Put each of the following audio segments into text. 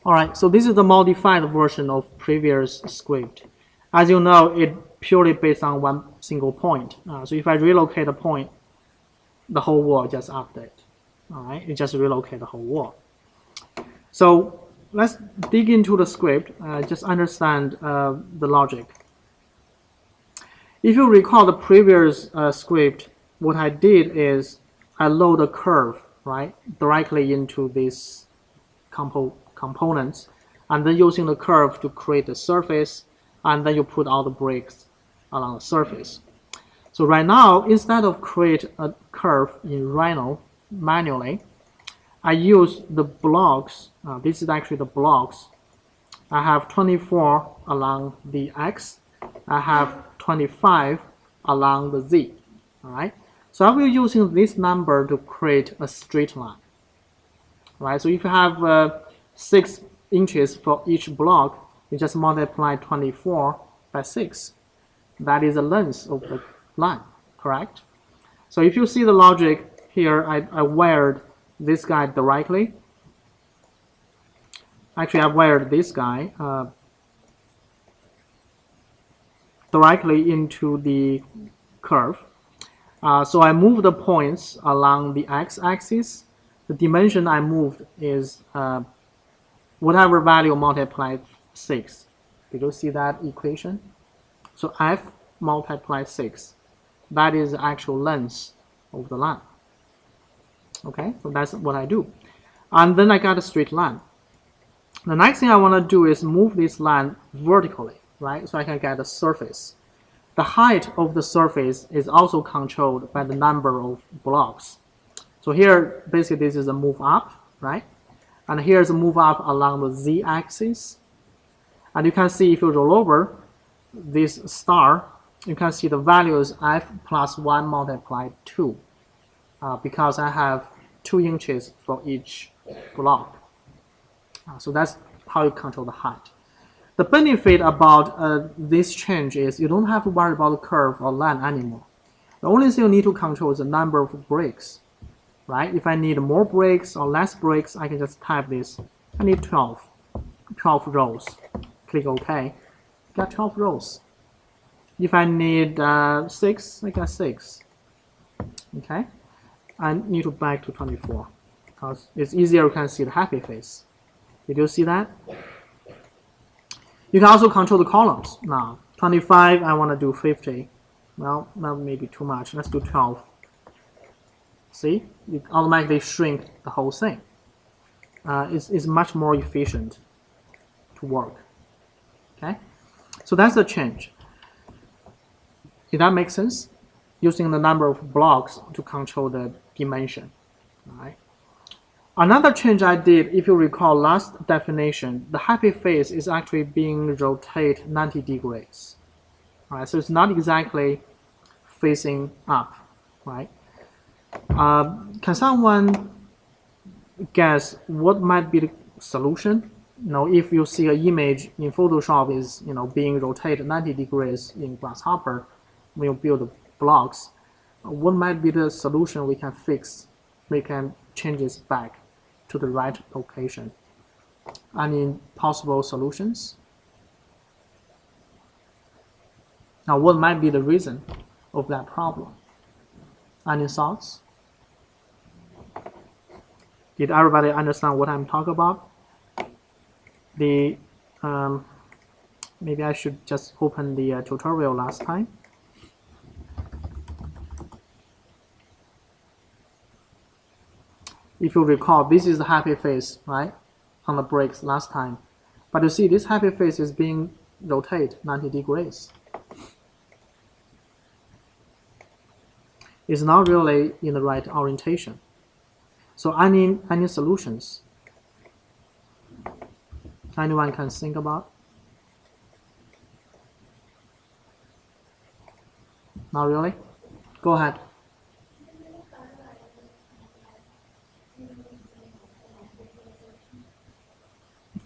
All right, so this is the modified version of previous script. As you know, it purely based on one single point. So if I relocate a point, the whole world just update. All right, it just relocate the whole world. So let's dig into the script. Just understand the logic. If you recall the previous script, what I did is I load a curve, right, directly into these components, and then using the curve to create the surface, and then you put all the bricks along the surface. So right now, instead of create a curve in Rhino manually, I use the blocks. This is actually the blocks. I have 24 along the X. I have 25 along the Z. All right. So I will be using this number to create a straight line. Right. So if you have 6 inches for each block, you just multiply 24 by 6. That is the length of the line, correct? So if you see the logic here, I wired this guy directly. Actually, I wired this guy directly into the curve. So I move the points along the x-axis. The dimension I moved is whatever value multiplied 6. Did you see that equation? So f multiplied 6. That is the actual length of the line. Okay, so that's what I do. And then I got a straight line. The next thing I want to do is move this line vertically, right? So I can get a surface. The height of the surface is also controlled by the number of blocks. So here, basically, this is a move up, right? And here's a move up along the z-axis. And you can see if you roll over this star, you can see the value is f plus 1 multiplied 2. Because I have 2 inches for each block. So that's how you control the height. The benefit about this change is you don't have to worry about the curve or line anymore. The only thing you need to control is the number of bricks, right? If I need more bricks or less bricks, I can just type this. I need 12 rows. Click OK. Got 12 rows. If I need 6, I got 6. Okay. I need to back to 24 because it's easier. You can see the happy face. Did you see that? You can also control the columns. Now, 25, I want to do 50. Well, that may be too much. Let's do 12. See? It automatically shrink the whole thing. It's much more efficient to work. Okay? So that's the change. Did that make sense? Using the number of blocks to control the dimension. Right? Another change I did, if you recall last definition, the happy face is actually being rotated 90 degrees. Right? So it's not exactly facing up. Right? Can someone guess what might be the solution? If you see an image in Photoshop is being rotated 90 degrees in Grasshopper, when you build the blocks, what might be the solution we can fix? We can change this back to the right location. Any possible solutions? Now, what might be the reason of that problem? Any thoughts? Did everybody understand what I'm talking about? Maybe I should just open the tutorial last time. If you recall, this is the happy face, right, on the bricks last time. But you see, this happy face is being rotated 90 degrees. It's not really in the right orientation. So any solutions? Anyone can think about? Not really? Go ahead.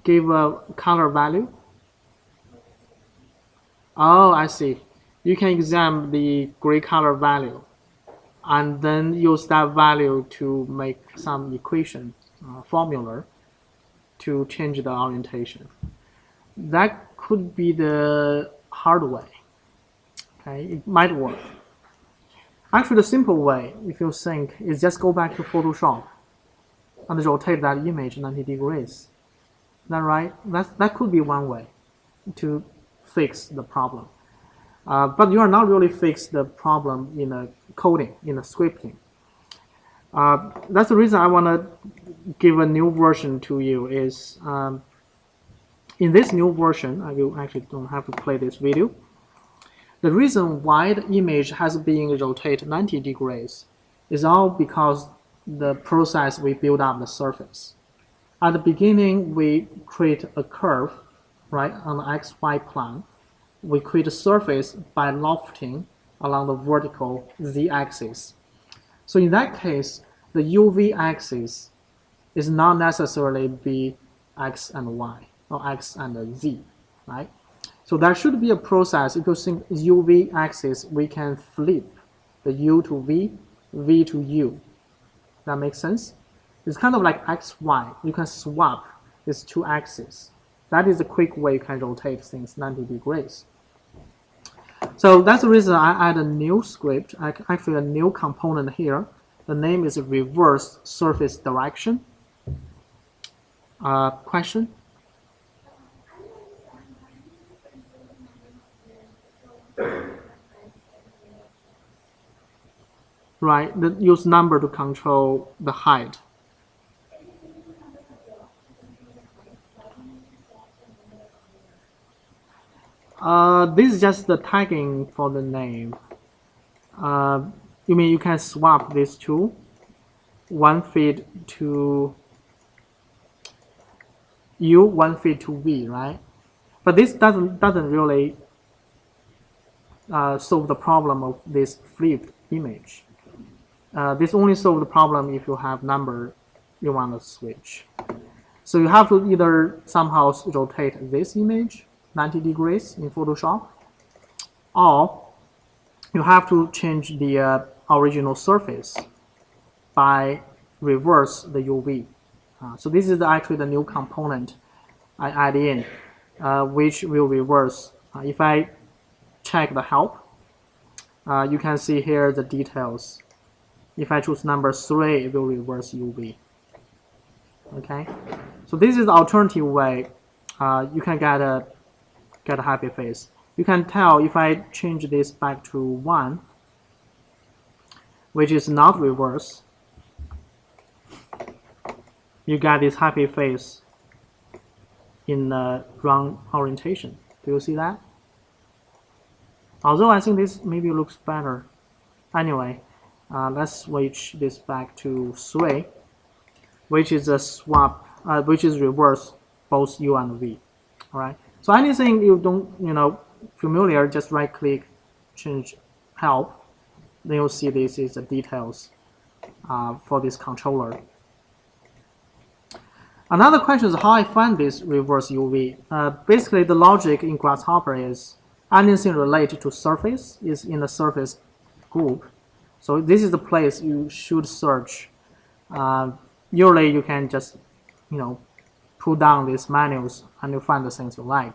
Give a color value. Oh, I see. You can examine the gray color value and then use that value to make some equation formula. to change the orientation. That could be the hard way. Okay, it might work. Actually, the simple way, if you think, is just go back to Photoshop and rotate that image 90 degrees. Is that right? That could be one way to fix the problem. But you are not really fix the problem in the coding, in the scripting. That's the reason I want to give a new version to you is in this new version, I will actually don't have to play this video. The reason why the image has been rotated 90 degrees is all because the process we build up the surface. At the beginning, we create a curve, right, on the XY plane. We create a surface by lofting along the vertical z-axis. So in that case, the UV axis is not necessarily be x and y, or x and z, right? So there should be a process. If you think UV axis, we can flip the U to V, V to U. That makes sense? It's kind of like XY. You can swap these two axes. That is a quick way you can rotate things 90 degrees. So that's the reason I add a new script, actually a new component here. The name is reverse surface direction. Question? Right, use number to control the height. This is just the tagging for the name. You mean you can swap these two, one feed to U, one feed to V, right? But this doesn't really solve the problem of this flipped image. This only solves the problem if you have number you want to switch. So you have to either somehow rotate this image 90 degrees in Photoshop, or you have to change the original surface by reverse the UV. So this is actually the new component I add in, which will reverse. If I check the help, you can see here the details. If I choose number 3, it will reverse UV. Okay, so this is the alternative way you can get a happy face. You can tell if I change this back to 1, which is not reverse, you get this happy face in the wrong orientation. Do you see that? Although I think this maybe looks better. Anyway, let's switch this back to 3, which is a swap, which is reverse both U and V. All right. So anything you don't, familiar, just right click, change help. Then you'll see this is the details for this controller. Another question is how I find this reverse UV. Basically, the logic in Grasshopper is anything related to surface is in the surface group. So this is the place you should search. Usually you can just, pull down these menus and you find the things you like.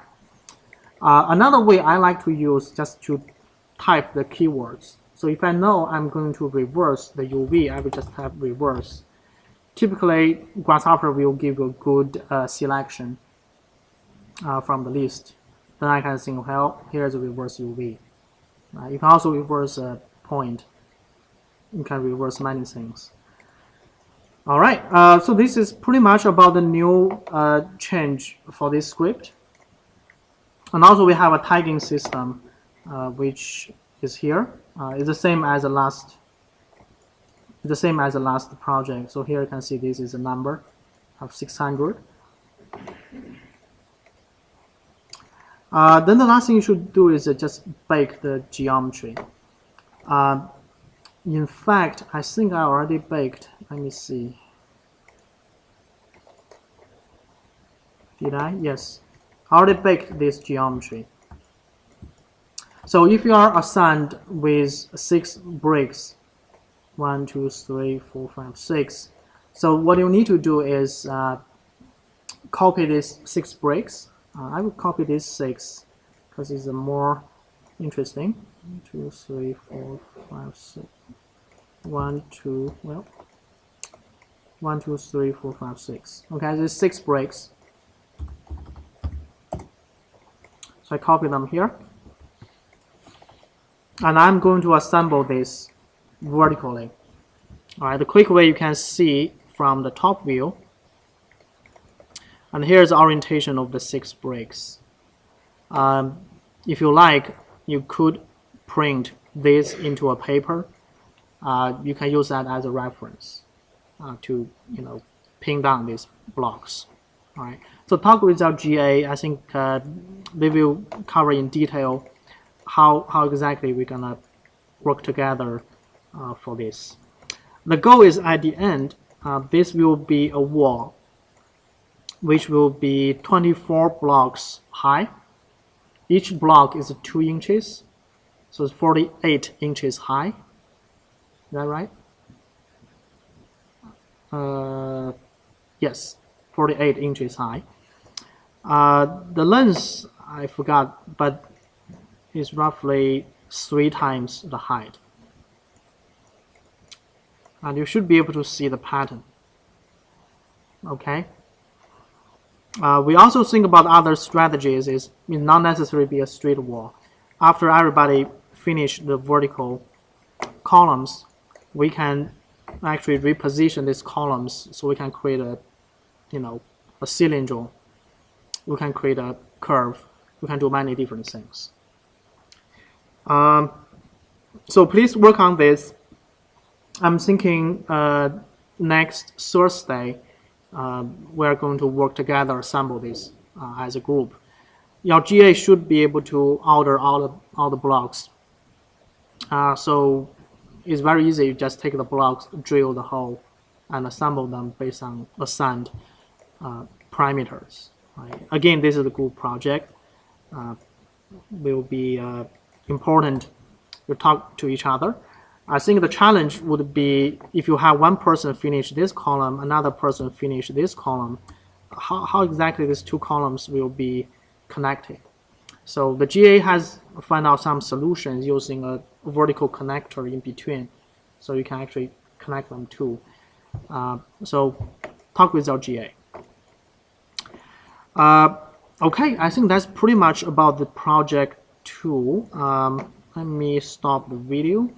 Another way I like to use just to type the keywords. So if I know I'm going to reverse the UV, I will just type reverse. Typically, Grasshopper will give you a good selection from the list. Then I can think, well, here's a reverse UV. You can also reverse a point. You can reverse many things. All right, so this is pretty much about the new change for this script. And also we have a tagging system, which is here. It's the same as the last. The same as the last project. So here you can see this is a number of 600. Then the last thing you should do is just bake the geometry. In fact, I think I already baked. Let me see. Did I? Yes. I already baked this geometry. So if you are assigned with 6 bricks, 1, 2, 3, 4, 5, 6. So what you need to do is copy these 6 breaks. I will copy these 6 because it's more interesting. 1, 2, 3, 4, 5, 6. 1, 2, well, 1, 2, 3, 4, 5, 6. Okay, there's 6 breaks. So I copy them here. And I'm going to assemble this vertically. All right, the quick way you can see from the top view. And here's the orientation of the 6 breaks. If you like, you could print this into a paper. You can use that as a reference to pin down these blocks. All right. So talk without GA, I think they will cover in detail how exactly we're gonna work together for this. The goal is at the end, this will be a wall which will be 24 blocks high. Each block is 2 inches, so it's 48 inches high. Is that right? Yes, 48 inches high. The length, I forgot, but is roughly 3 times the height. And you should be able to see the pattern. Okay. We also think about other strategies. It's not necessarily be a straight wall. After everybody finish the vertical columns, we can actually reposition these columns so we can create a cylinder. We can create a curve. We can do many different things. So please work on this. I'm thinking next Thursday we're going to work together, assemble this as a group. Your GA should be able to order all the blocks. So it's very easy. You just take the blocks, drill the hole, and assemble them based on assigned parameters. Right? Again, this is a group project. Will be important to talk to each other. I think the challenge would be if you have one person finish this column, another person finish this column, how exactly these 2 columns will be connected. So the GA has found out some solutions using a vertical connector in between, so you can actually connect them too. So talk with our GA. Okay, I think that's pretty much about the project 2. Let me stop the video.